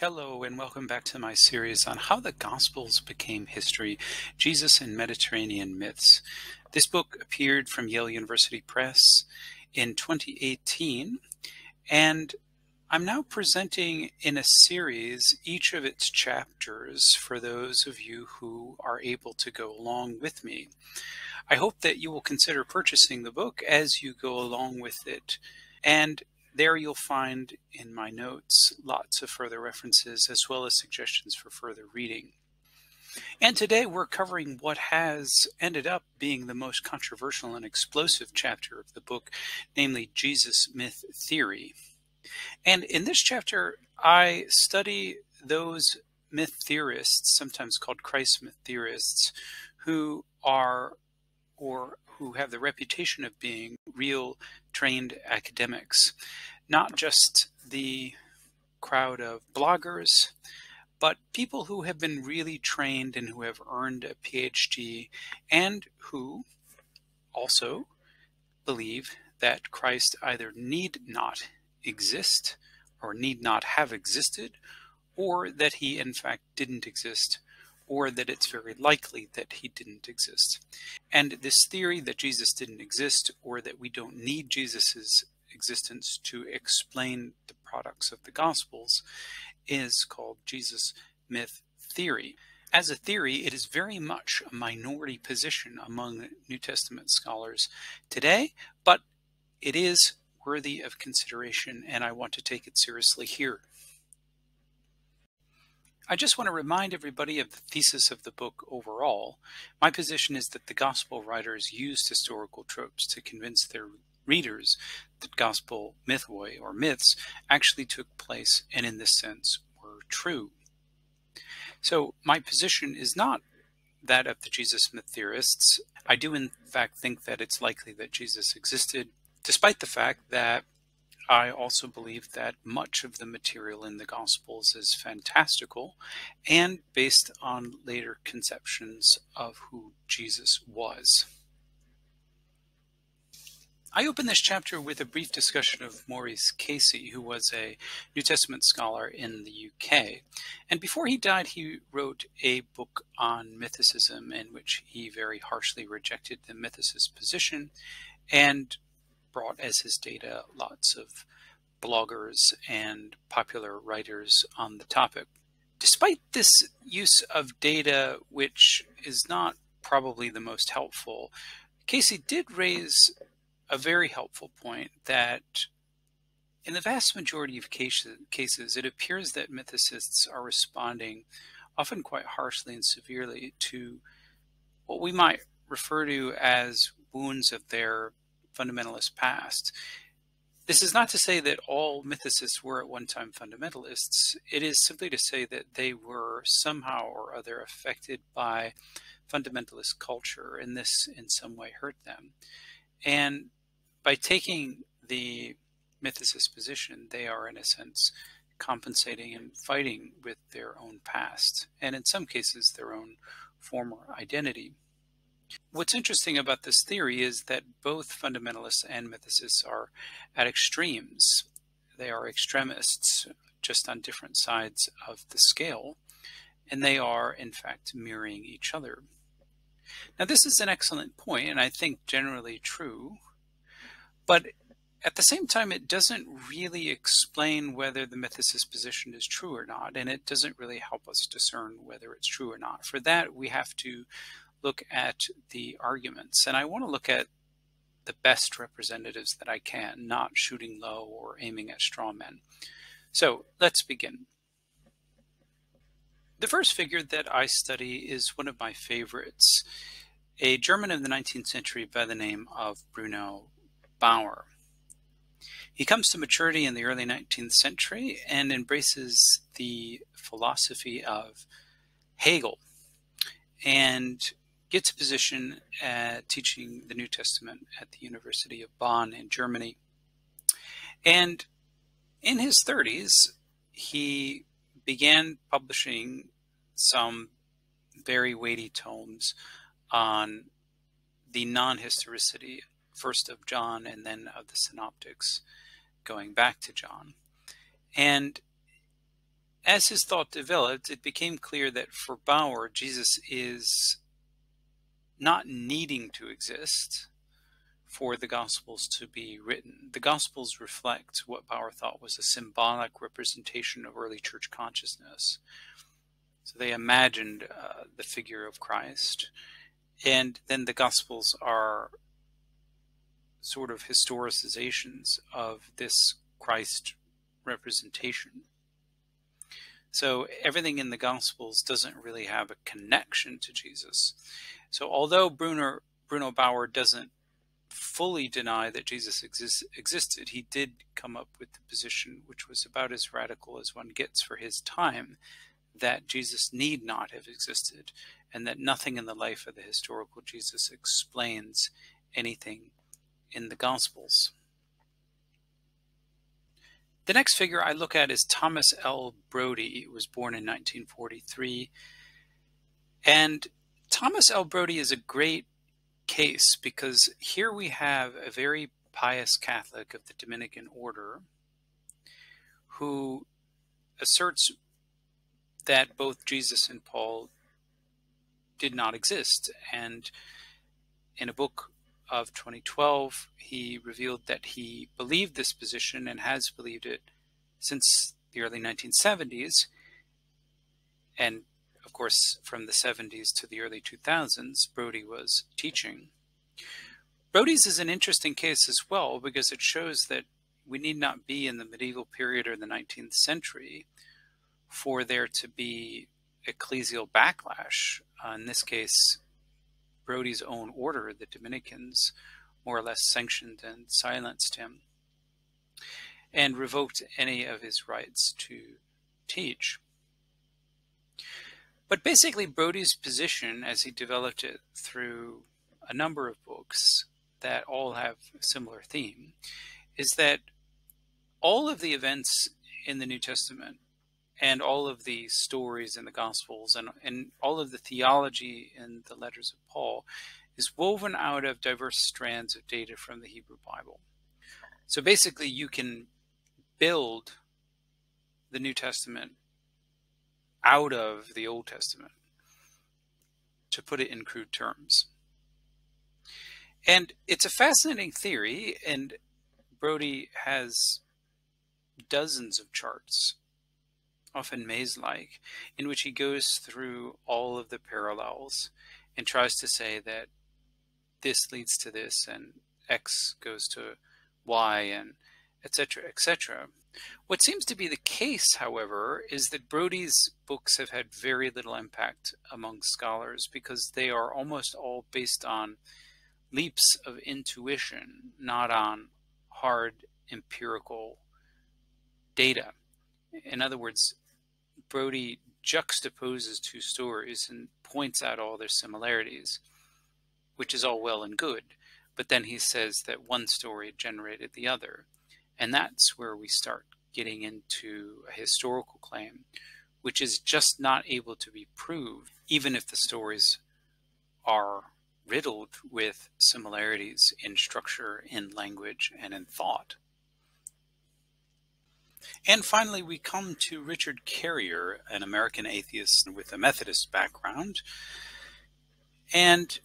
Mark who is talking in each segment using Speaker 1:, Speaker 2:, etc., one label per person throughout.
Speaker 1: Hello, and welcome back to my series on how the Gospels became history, Jesus and Mediterranean Myths. This book appeared from Yale University Press in 2018, and I'm now presenting in a series each of its chapters for those of you who are able to go along with me. I hope that you will consider purchasing the book as you go along with it, and there you'll find in my notes lots of further references as well as suggestions for further reading. And today we're covering what has ended up being the most controversial and explosive chapter of the book, namely Jesus Myth Theory. And in this chapter, I study those myth theorists, sometimes called Christ myth theorists, who are or who have the reputation of being real trained academics, not just the crowd of bloggers, but people who have been really trained and who have earned a PhD and who also believe that Christ either need not exist or need not have existed, or that he in fact didn't exist, or that it's very likely that he didn't exist. And this theory that Jesus didn't exist, or that we don't need Jesus's existence to explain the products of the Gospels, is called Jesus Myth Theory. As a theory, it is very much a minority position among New Testament scholars today, but it is worthy of consideration, and I want to take it seriously here. I just want to remind everybody of the thesis of the book overall. My position is that the gospel writers used historical tropes to convince their readers that gospel mythoi, or myths, actually took place and in this sense were true. So my position is not that of the Jesus myth theorists. I do in fact think that it's likely that Jesus existed, despite the fact that I also believe that much of the material in the Gospels is fantastical and based on later conceptions of who Jesus was. I open this chapter with a brief discussion of Maurice Casey, who was a New Testament scholar in the UK. And before he died, he wrote a book on mythicism in which he very harshly rejected the mythicist position and brought as his data lots of bloggers and popular writers on the topic. Despite this use of data, which is not probably the most helpful, Casey did raise a very helpful point that in the vast majority of cases, it appears that mythicists are responding often quite harshly and severely to what we might refer to as wounds of their fundamentalist past. This is not to say that all mythicists were at one time fundamentalists. It is simply to say that they were somehow or other affected by fundamentalist culture, and this in some way hurt them. And by taking the mythicist position, they are in a sense compensating and fighting with their own past, and in some cases their own former identity. What's interesting about this theory is that both fundamentalists and mythicists are at extremes. They are extremists, just on different sides of the scale, and they are, in fact, mirroring each other. Now, this is an excellent point, and I think generally true, but at the same time, it doesn't really explain whether the mythicist position is true or not, and it doesn't really help us discern whether it's true or not. For that, we have to look at the arguments, and I want to look at the best representatives that I can, not shooting low or aiming at straw men. So let's begin. The first figure that I study is one of my favorites, a German of the 19th century by the name of Bruno Bauer. He comes to maturity in the early 19th century and embraces the philosophy of Hegel and gets a position teaching the New Testament at the University of Bonn in Germany. And in his 30s, he began publishing some very weighty tomes on the non-historicity, first of John and then of the Synoptics, going back to John. And as his thought developed, it became clear that for Bauer, Jesus is not needing to exist for the Gospels to be written. The Gospels reflect what Bauer thought was a symbolic representation of early church consciousness. So they imagined the figure of Christ, and then the Gospels are sort of historicizations of this Christ representation. So everything in the Gospels doesn't really have a connection to Jesus. So although Bruno Bauer doesn't fully deny that Jesus existed, he did come up with the position, which was about as radical as one gets for his time, that Jesus need not have existed, and that nothing in the life of the historical Jesus explains anything in the Gospels. The next figure I look at is Thomas L. Brody. He was born in 1943. And Thomas L. Brody is a great case because here we have a very pious Catholic of the Dominican order who asserts that both Jesus and Paul did not exist. And in a book of 2012, he revealed that he believed this position and has believed it since the early 1970s. And of course, from the 70s to the early 2000s, Brody was teaching. Brody's is an interesting case as well because it shows that we need not be in the medieval period or the 19th century for there to be ecclesial backlash. In this case, Brody's own order, the Dominicans, more or less sanctioned and silenced him and revoked any of his rights to teach. But basically, Brody's position, as he developed it through a number of books that all have a similar theme, is that all of the events in the New Testament and all of the stories in the Gospels and all of the theology in the letters of Paul is woven out of diverse strands of data from the Hebrew Bible. So basically, you can build the New Testament out of the Old Testament, to put it in crude terms. And it's a fascinating theory, and Brody has dozens of charts, often maze-like, in which he goes through all of the parallels and tries to say that this leads to this and X goes to Y and etc., etc. What seems to be the case, however, is that Brody's books have had very little impact among scholars because they are almost all based on leaps of intuition, not on hard empirical data. In other words, Brody juxtaposes two stories and points out all their similarities, which is all well and good, but then he says that one story generated the other. And that's where we start getting into a historical claim, which is just not able to be proved, even if the stories are riddled with similarities in structure, in language, and in thought. And finally, we come to Richard Carrier, an American atheist with a Methodist background. And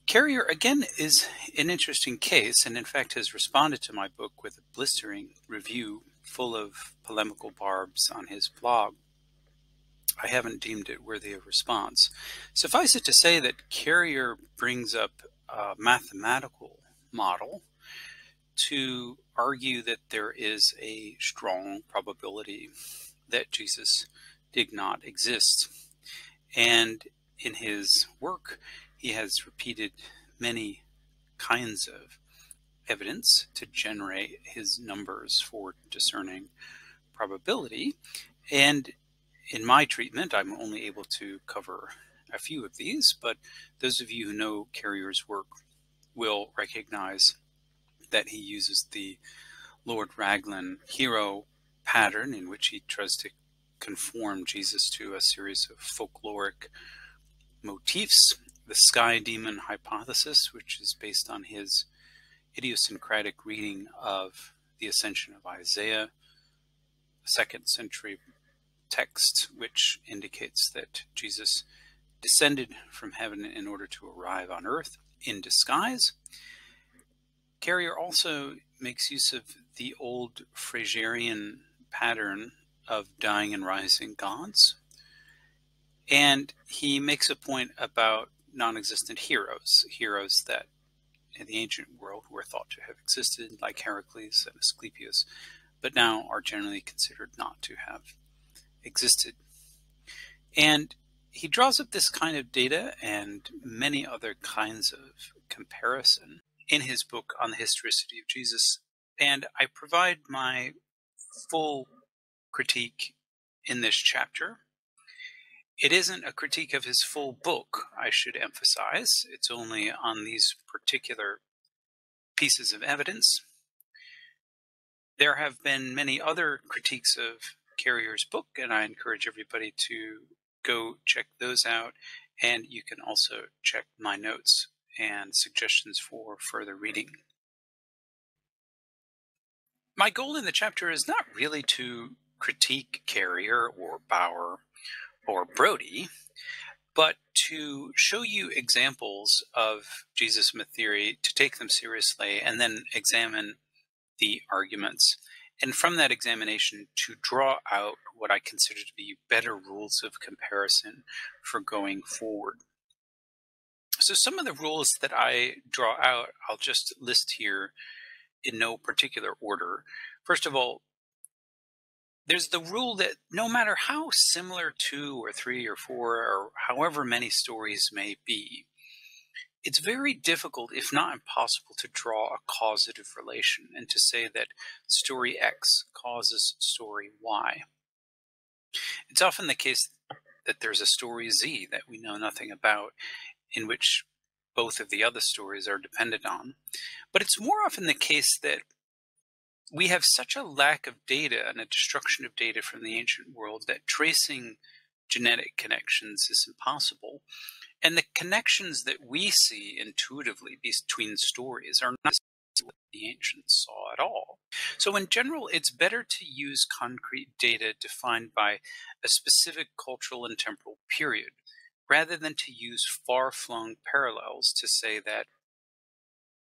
Speaker 1: Carrier, again, is an interesting case, and in fact has responded to my book with a blistering review full of polemical barbs on his blog. I haven't deemed it worthy of response. Suffice it to say that Carrier brings up a mathematical model to argue that there is a strong probability that Jesus did not exist. And in his work, he has repeated many kinds of evidence to generate his numbers for discerning probability. And in my treatment, I'm only able to cover a few of these, but those of you who know Carrier's work will recognize that he uses the Lord Raglan hero pattern in which he tries to conform Jesus to a series of folkloric motifs. The sky demon hypothesis, which is based on his idiosyncratic reading of the Ascension of Isaiah, a 2nd century text, which indicates that Jesus descended from heaven in order to arrive on earth in disguise. Carrier also makes use of the old Fraserian pattern of dying and rising gods. And he makes a point about non-existent heroes, heroes that in the ancient world were thought to have existed, like Heracles and Asclepius, but now are generally considered not to have existed. And he draws up this kind of data and many other kinds of comparison in his book on the historicity of Jesus. And I provide my full critique in this chapter. It isn't a critique of his full book, I should emphasize. It's only on these particular pieces of evidence. There have been many other critiques of Carrier's book, and I encourage everybody to go check those out. And you can also check my notes and suggestions for further reading. My goal in the chapter is not really to critique Carrier or Bauer or Brody, but to show you examples of Jesus myth theory, to take them seriously, and then examine the arguments. And from that examination, to draw out what I consider to be better rules of comparison for going forward. So some of the rules that I draw out, I'll just list here in no particular order. First of all, there's the rule that no matter how similar 2 or 3 or 4 or however many stories may be, it's very difficult, if not impossible, to draw a causative relation and to say that story X causes story Y. It's often the case that there's a story Z that we know nothing about, in which both of the other stories are dependent on. But it's more often the case that we have such a lack of data and a destruction of data from the ancient world that tracing genetic connections is impossible. And the connections that we see intuitively between stories are not what the ancients saw at all. So in general, it's better to use concrete data defined by a specific cultural and temporal period, rather than to use far-flung parallels to say that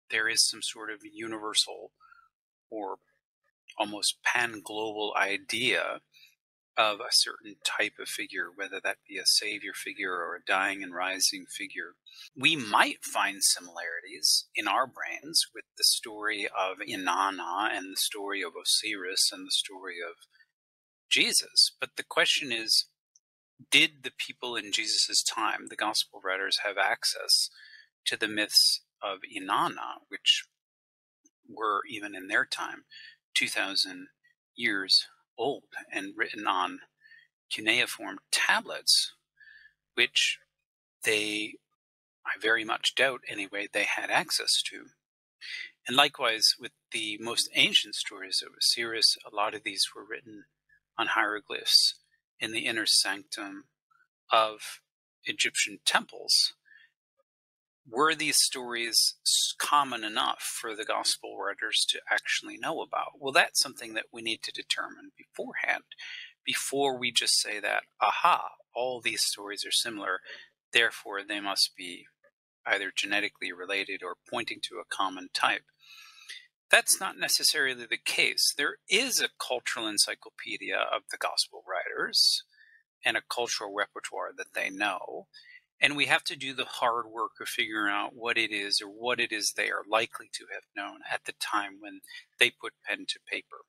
Speaker 1: there is some sort of universal or almost pan-global idea of a certain type of figure, whether that be a savior figure or a dying and rising figure. We might find similarities in our brains with the story of Inanna and the story of Osiris and the story of Jesus. But the question is, did the people in Jesus' time, the gospel writers, have access to the myths of Inanna, which were, even in their time, 2,000 years old and written on cuneiform tablets, which they, I very much doubt anyway, they had access to. And likewise with the most ancient stories of Osiris, a lot of these were written on hieroglyphs in the inner sanctum of Egyptian temples. Were these stories common enough for the gospel writers to actually know about? Well, that's something that we need to determine beforehand, before we just say that, aha, all these stories are similar, therefore they must be either genetically related or pointing to a common type. That's not necessarily the case. There is a cultural encyclopedia of the gospel writers and a cultural repertoire that they know. And we have to do the hard work of figuring out what it is or what it is they are likely to have known at the time when they put pen to paper.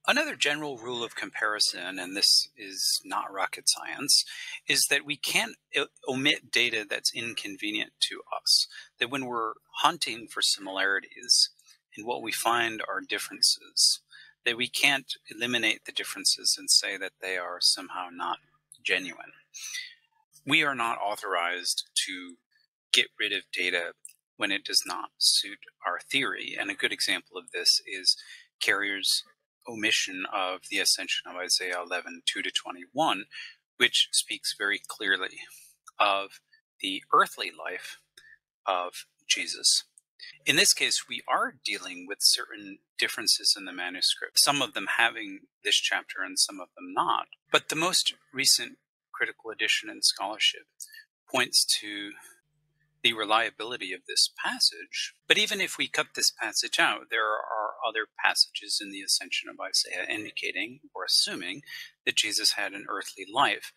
Speaker 1: Another general rule of comparison, and this is not rocket science, is that we can't omit data that's inconvenient to us. That when we're hunting for similarities and what we find are differences, that we can't eliminate the differences and say that they are somehow not genuine. We are not authorized to get rid of data when it does not suit our theory. And a good example of this is Carrier's omission of the ascension of Isaiah 11:2-21, which speaks very clearly of the earthly life of Jesus. In this case, we are dealing with certain differences in the manuscript, some of them having this chapter and some of them not. But the most recent critical edition in scholarship points to the reliability of this passage. But even if we cut this passage out, there are other passages in the Ascension of Isaiah indicating or assuming that Jesus had an earthly life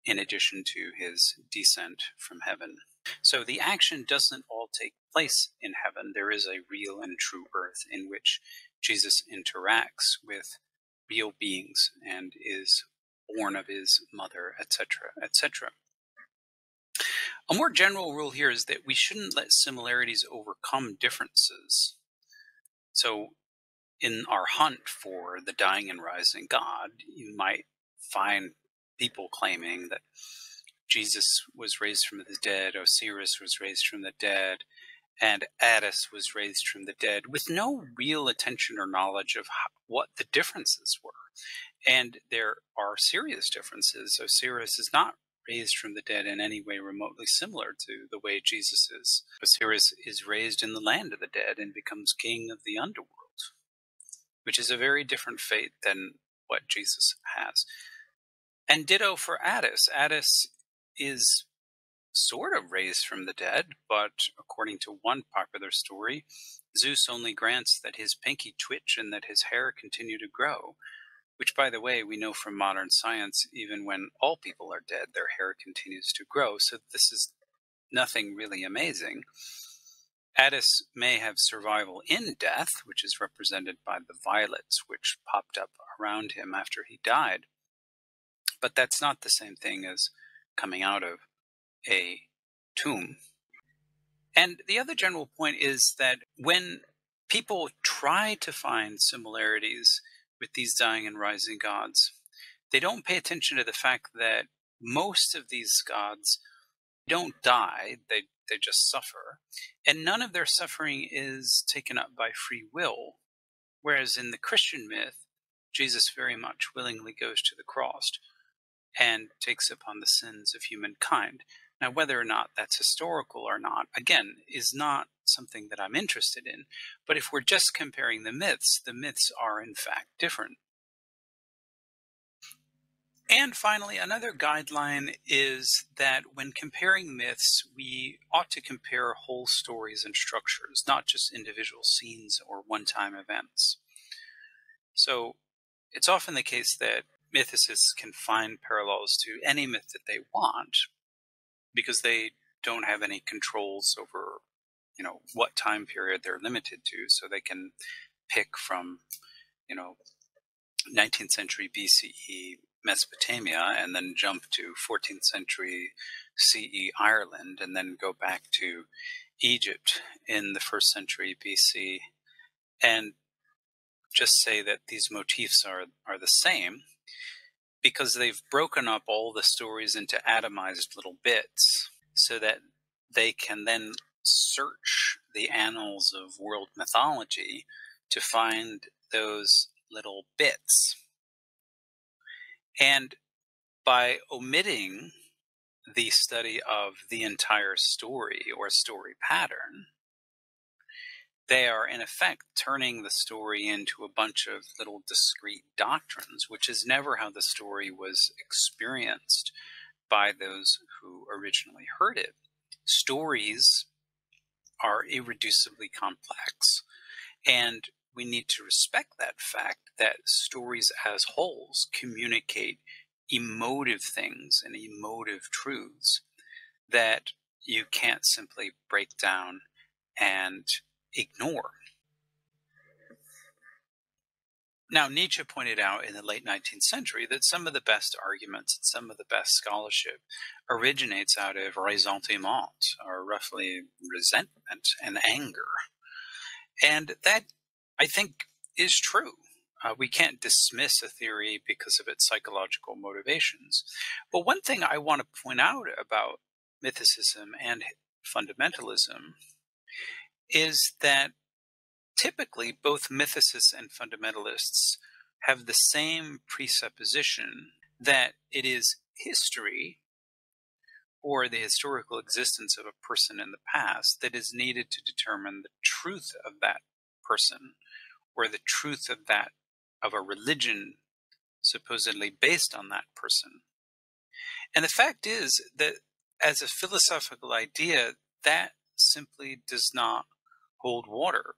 Speaker 1: in addition to his descent from heaven. So the action doesn't all take place in heaven. There is a real and true earth in which Jesus interacts with real beings and is born of his mother, etc., etc. A more general rule here is that we shouldn't let similarities overcome differences. So in our hunt for the dying and rising God, you might find people claiming that Jesus was raised from the dead, Osiris was raised from the dead, and Attis was raised from the dead, with no real attention or knowledge of what the differences were. And there are serious differences. Osiris is not raised from the dead in any way remotely similar to the way Jesus is. Osiris is raised in the land of the dead and becomes king of the underworld, which is a very different fate than what Jesus has. And ditto for Attis. Attis is sort of raised from the dead, but according to one popular story, Zeus only grants that his pinky twitch and that his hair continue to grow, which, by the way, we know from modern science, even when all people are dead, their hair continues to grow, so this is nothing really amazing. Attis may have survival in death, which is represented by the violets which popped up around him after he died, but that's not the same thing as coming out of a tomb. And the other general point is that when people try to find similarities with these dying and rising gods, they don't pay attention to the fact that most of these gods don't die, they just suffer, and none of their suffering is taken up by free will, whereas in the Christian myth, Jesus very much willingly goes to the cross and takes upon the sins of humankind. Now, whether or not that's historical or not, again, is not something that I'm interested in. But if we're just comparing the myths are in fact different. And finally, another guideline is that when comparing myths, we ought to compare whole stories and structures, not just individual scenes or one-time events. So it's often the case that mythicists can find parallels to any myth that they want because they don't have any controls over, what time period they're limited to. So they can pick from, 19th century BCE Mesopotamia and then jump to 14th century CE Ireland and then go back to Egypt in the 1st century BC and just say that these motifs are the same because they've broken up all the stories into atomized little bits so that they can then search the annals of world mythology to find those little bits. And by omitting the study of the entire story or story pattern, they are in effect turning the story into a bunch of little discrete doctrines, which is never how the story was experienced by those who originally heard it. Stories are irreducibly complex, and we need to respect that fact that stories as wholes communicate emotive things and emotive truths that you can't simply break down and ignore. Now, Nietzsche pointed out in the late 19th century that some of the best arguments and some of the best scholarship originates out of ressentiment, or roughly resentment and anger. And that, I think, is true. We can't dismiss a theory because of its psychological motivations. But one thing I want to point out about mythicism and fundamentalism is that typically both mythicists and fundamentalists have the same presupposition that it is history or the historical existence of a person in the past that is needed to determine the truth of that person, or the truth of a religion supposedly based on that person. And the fact is that as a philosophical idea, that simply does not hold water.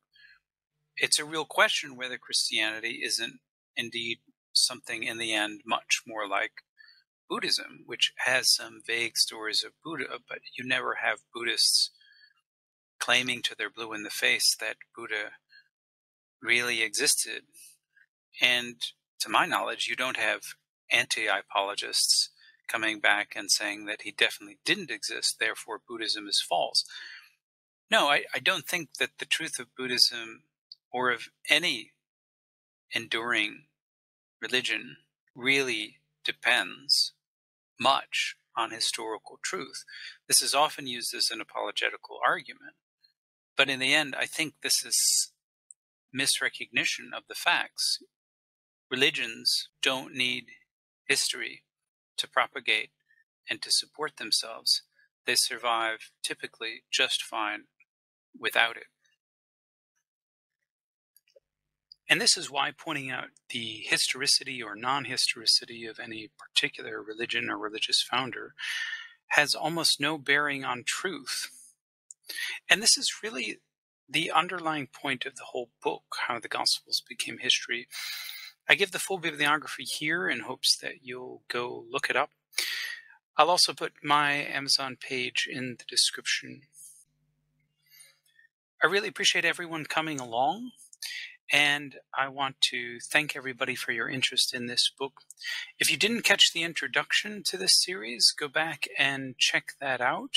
Speaker 1: It's a real question whether Christianity isn't indeed something in the end much more like Buddhism, which has some vague stories of Buddha, but you never have Buddhists claiming to their blue in the face that Buddha really existed. And to my knowledge, you don't have anti-apologists coming back and saying that he definitely didn't exist, therefore Buddhism is false. No, I don't think that the truth of Buddhism or of any enduring religion really depends much on historical truth. This is often used as an apologetical argument, but in the end, I think this is misrecognition of the facts. Religions don't need history to propagate and to support themselves. They survive typically just fine without it. And this is why pointing out the historicity or non-historicity of any particular religion or religious founder has almost no bearing on truth. And this is really the underlying point of the whole book, How the Gospels Became History. I give the full bibliography here in hopes that you'll go look it up. I'll also put my Amazon page in the description. I really appreciate everyone coming along, and I want to thank everybody for your interest in this book. If you didn't catch the introduction to this series, go back and check that out.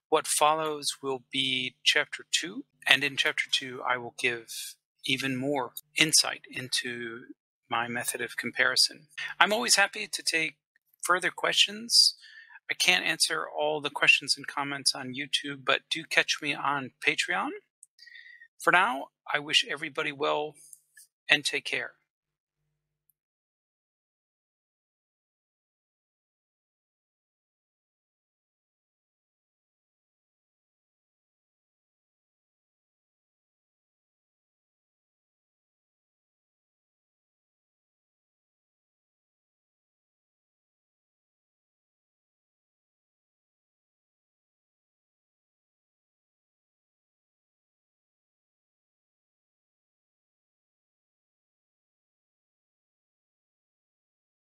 Speaker 1: What follows will be Chapter 2, and in Chapter 2 I will give even more insight into my method of comparison. I'm always happy to take further questions. I can't answer all the questions and comments on YouTube, but do catch me on Patreon. For now, I wish everybody well and take care.